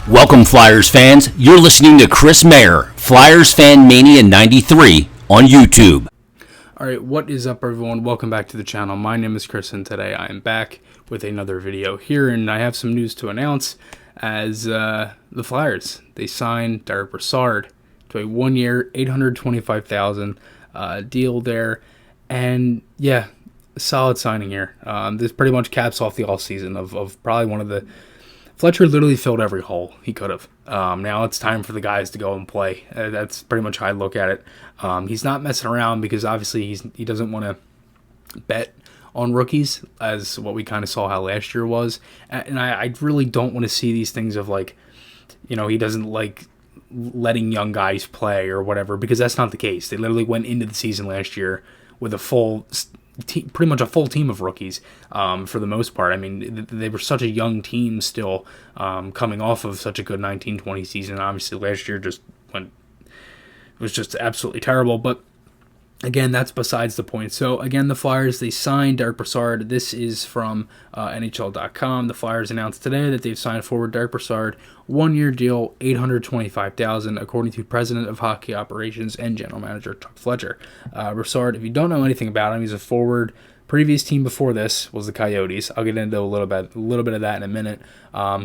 Welcome, Flyers fans. You're listening to Chris Mayer, Flyers Fan Mania 93 on YouTube. Alright, what is up, everyone? Welcome back to the channel. My name is Chris, and today I am back with another video here, and I have some news to announce as the Flyers, they signed Derrick Brassard to a 1-year, $825,000 deal there, and yeah, a solid signing here. This pretty much caps off the offseason of probably one of the... Fletcher literally filled every hole he could have. Now it's time for the guys to go and play. That's pretty much how I look at it. He's not messing around because obviously he doesn't want to bet on rookies, as what we kind of saw how last year was. And I really don't want to see these things of like, you know, he doesn't like letting young guys play or whatever, because that's not the case. They literally went into the season last year with a full... pretty much a full team of rookies for the most part. I mean, they were such a young team still, coming off of such a good 19-20 season. Obviously, last year was just absolutely terrible. But again, that's besides the point. So again, the Flyers, they signed Derrick Brassard. This is from NHL.com. The Flyers announced today that they've signed forward Derrick Brassard, 1-year deal, $825,000, according to President of Hockey Operations and General Manager Chuck Fletcher. Brassard, if you don't know anything about him, he's a forward. Previous team before this was the Coyotes. I'll get into a little bit of that in a minute.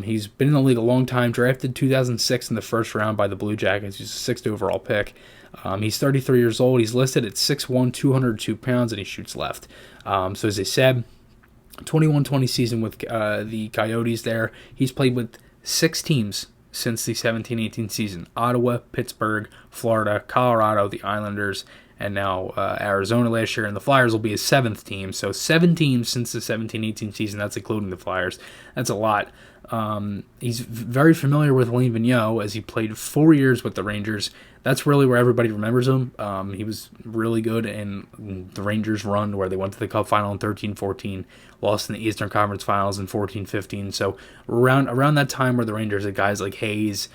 He's been in the league a long time. Drafted 2006 in the first round by the Blue Jackets. He's a 6th overall pick. He's 33 years old. He's listed at 6'1", 202 pounds, and he shoots left. So as I said, 21-20 season with the Coyotes there. He's played with 6 teams since the 17-18 season: Ottawa, Pittsburgh, Florida, Colorado, the Islanders, and now Arizona last year. And the Flyers will be his 7th team. So 7 teams since the 17-18 season. That's including the Flyers. That's a lot. He's very familiar with Alain Vigneault, as he played 4 years with the Rangers. That's really where everybody remembers him. He was really good in the Rangers run where they went to the Cup final in 13-14, lost in the Eastern Conference Finals in 14-15. So around that time where the Rangers had guys like Hayes,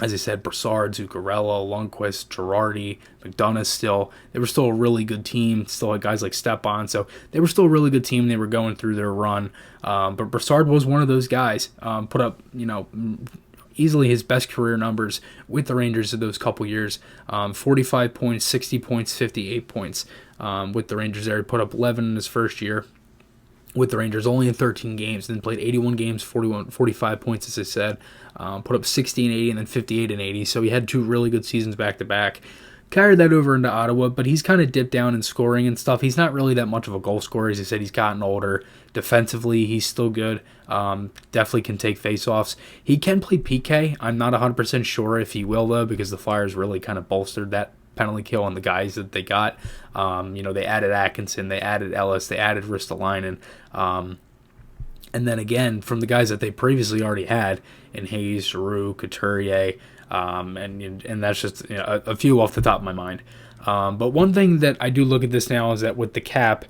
as I said, Brassard, Zuccarello, Lundqvist, Girardi, McDonough still. They were still a really good team. Still had guys like Stepan. So they were still a really good team. They were going through their run. But Brassard was one of those guys. Put up, easily his best career numbers with the Rangers of those couple years. 45 points, 60 points, 58 points with the Rangers there. He put up 11 in his first year with the Rangers, only in 13 games, then played 81 games, 45 points, as I said, put up 60 and 80, and then 58 and 80, so he had 2 really good seasons back-to-back. Carried that over into Ottawa, but he's kind of dipped down in scoring and stuff. He's not really that much of a goal scorer. As I said, he's gotten older. Defensively, he's still good. Definitely can take faceoffs. He can play PK. I'm not 100% sure if he will, though, because the Flyers really kind of bolstered that penalty kill on the guys that they got. They added Atkinson, they added Ellis, they added Ristolainen, and then again from the guys that they previously already had in Hayes, Giroux, Couturier, and that's just a few off the top of my mind. But one thing that I do look at this now is that with the cap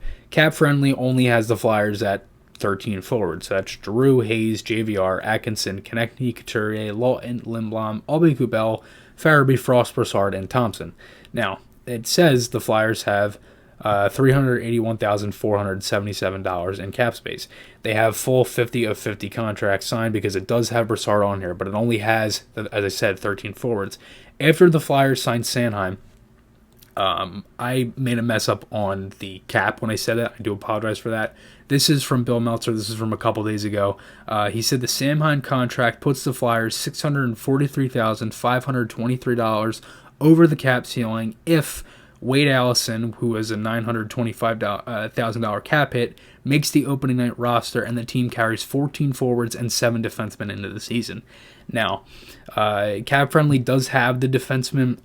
friendly only has the Flyers at 13 forwards. So that's Giroux, Hayes, JVR, Atkinson, Konechny, Couturier, Lawton, Lindblom, Aubé-Kubel, Farabee, Frost, Brassard, and Thompson. Now, it says the Flyers have $381,477 in cap space. They have full 50 of 50 contracts signed because it does have Brassard on here, but it only has, as I said, 13 forwards. After the Flyers signed Sanheim, I made a mess up on the cap when I said that. I do apologize for that. This is from Bill Meltzer. This is from a couple days ago. He said the Sanheim contract puts the Flyers $643,523 over the cap ceiling if Wade Allison, who has a $925,000 cap hit, makes the opening night roster and the team carries 14 forwards and 7 defensemen into the season. Now, Cap Friendly does have the defenseman,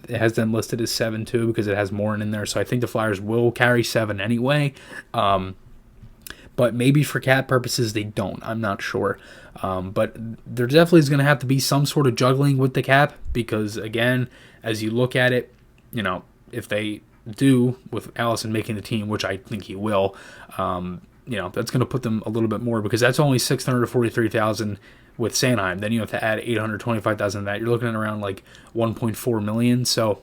it has them listed as 7 too because it has Morin in there, so I think the Flyers will carry 7 anyway. But maybe for cap purposes they don't. I'm not sure. But there definitely is going to have to be some sort of juggling with the cap because, again, as you look at it, if they do with Allison making the team, which I think he will, that's going to put them a little bit more because that's only $643,000 with Sanheim. Then you have to add $825,000 to that. You're looking at around like $1.4 million. So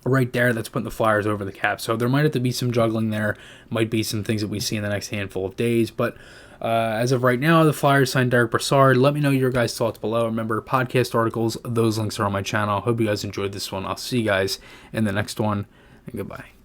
right there, that's putting the Flyers over the cap. So there might have to be some juggling there. Might be some things that we see in the next handful of days. But As of right now, the Flyers signed Derrick Brassard. Let me know your guys' thoughts below. Remember, podcast articles, those links are on my channel. Hope you guys enjoyed this one. I'll see you guys in the next one, and goodbye.